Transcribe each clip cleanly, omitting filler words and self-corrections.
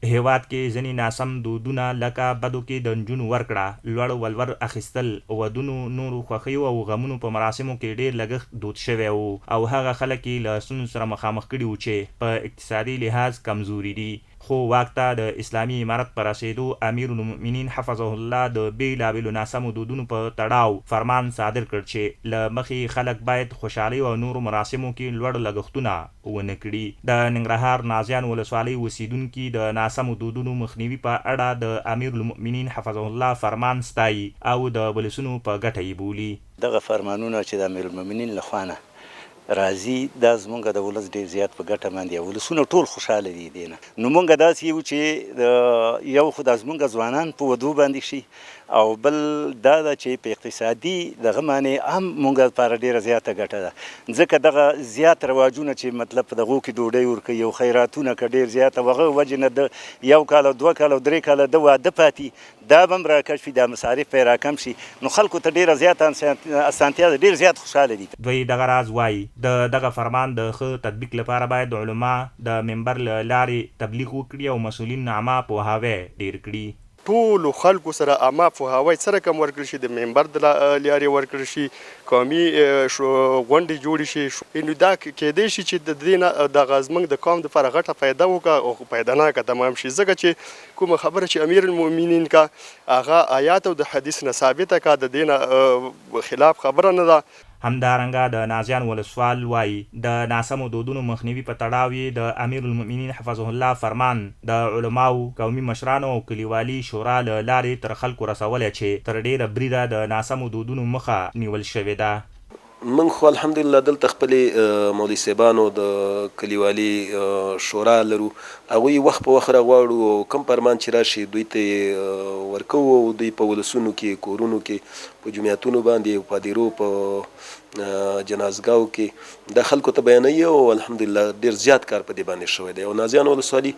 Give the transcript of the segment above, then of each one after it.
هیواد کې ځینې ناسم دودونه لکه بدو کې د نجونو ورکړه، لوړ ولور اخیستل، ودونو، نورو خوښیو او غمونو په مراسمو کې ډیر لګښت دود شوی و او هغه خلک یې له ستونزو سره مخامخ کړي وو چې په اقتصادي لحاظ کمزوري دي. خو واک ته د اسلامي امارت په رسېدو امیر المؤمنین حفظه الله د بېلابېلو ناسمو دودونو په تړاو فرمان صادر کړ چې له مخې خلک باید خوشحالۍ او نورو مراسمو کې لوړ لګښتونه ونه کړي. د ننګرهار نازیان ولسوالۍ اوسیدونکي د ناسمو دودونو مخنیوي په اړه د امیر المؤمنین حفظه الله فرمان ستایي او د ولسونو په ګټه یې بولي. دغه فرمانونه چې د امیر المؤمنین لخوا نه راځي دا زمونږ د ولس ډېر زیات په ګټه باندې ولسونه ټول خوشحاله دي دې نه. نو مونږ داسې یو چې یو خو دا زمونږ ځوانان په ودو باندې شي او بل دا ده چې په اقتصادي دغه معنې هم مونږ لپاره ډېره زیاته ګټه ده، ځکه دغه زیات رواجونه چې مطلب په دغو کې ډوډۍ ورکوي او خیراتونه که ډېر زیاته هغه وجې نه د یو کال او دوه کال او درې کاله د واده پاتې دا به هم راکش شي، دا مصارف به یې راکم شي، نو خلکو ته ډېره زیاته اسانتیا ده، ډېر زیات خوشحاله دي. دوی دغه راز وایي د دغه فرمان د ښه تطبیق لپاره باید علما د منبر له لارې تبلیغ وکړي او مسؤلین عامه پوهاوی ډېر کړي. ټولو خلکو سره عامه پوهاوی سره کم ورکړل شي، د منبر د لارې ورکړل شي، قومي غونډې جوړې شي. نو دا کېدای شي چې د دې نه دغه زموږ د قوم دپاره غټه فایده وکړه او فایدهناکه تمام شي، ځکه چې کومه خبره چې امیر المؤمنین کا هغه آیات او د حدیث نه ثابته کا، د دې نه خلاف خبره نه ده. همدارنګه د نازیان ولسوال وایي د ناسمو دودونو مخنیوي په تړاو یې د امیر المؤمنین حفظه الله فرمان د علماو، قومي مشرانو او کلیوالي شورا له لارې تر خلکو رسولی چې تر ډیره بریده د ناسمو دودونو مخه نیول شوې ده. من خو الحمدلله دلته خپلې مولوي صاحبانو د کلیوالي شورا لرو، هغوی وخت په وخت راغواړو او کوم فرمان چې راشي دوی ته یې ورکوو او دوی په ولسونو کې، کورونو کې، په جومیاتونو باندې او په دیرو په جنازګاو کې د خلکو ته بیانوي او الحمدلله ډېر زیات کار په دې باندې شوی دی او نازیان ولسوالي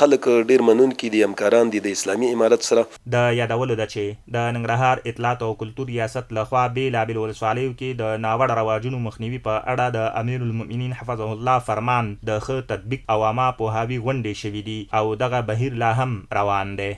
خلک ډېر منونکي دي، همکاران دي د اسلامي امارت سره. د یادولو ده چې د ننګرهار اطلاعات او کلتور ریاست لخوا بېلابېلو ولسوالیو کې د ناوړه رواجونو مخنیوي په اړه د امیر المؤمنین حفظه الله فرمان د ښه تطبیق او عامه پوهاوي غونډې شوي دي او دغه بهیر لا هم روان دی.